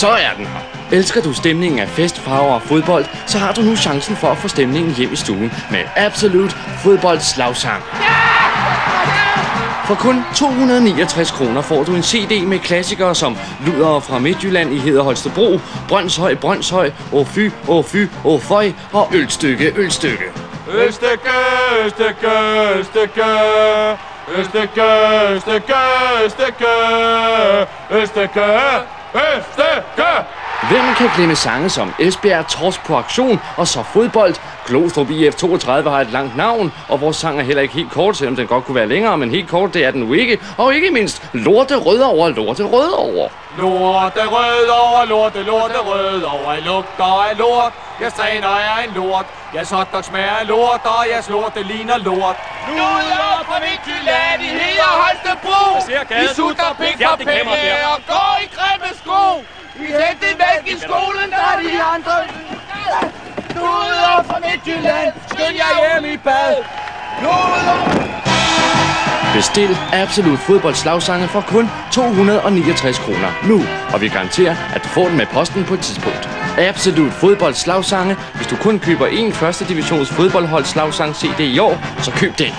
så er den her. Elsker du stemningen af fest, farver og fodbold, så har du nu chancen for at få stemningen hjem i stuen med Absolut Fodboldslagsang. For kun 269 kroner får du en CD med klassikere som Ludere fra Midtjylland i Heder Holstebro, Brønshøj, Åh fy, åh føj og Ølstykke. Ølstykke. Hvem kan glemme sange som Esbjerg Torsk på aktion og så fodbold? Glostrup IF 32 har et langt navn, og vores sang er heller ikke helt kort, selvom den godt kunne være længere, men helt kort, det er den jo ikke. Og ikke mindst, lorte Rødovre. Lorte Rødovre, I lugter af lort. Jeg træner af en lort. Jeg hotdog smager af lort, og jeg lort, det ligner lort. Ludere fra Midtjylland, I Heder Holstebro. I sutter pik for penge og går i grimme sko. I sætter væk i skolen, der de andre. Ludere fra Midtjylland, skynd jer hjem i bad. Bestil Absolut Fodboldslagsange for kun 269 kroner nu, og vi garanterer, at du får den med posten på et tidspunkt. Absolut Fodboldslagsange. Hvis du kun køber én første divisions fodboldhold slagsang CD i år, så køb den.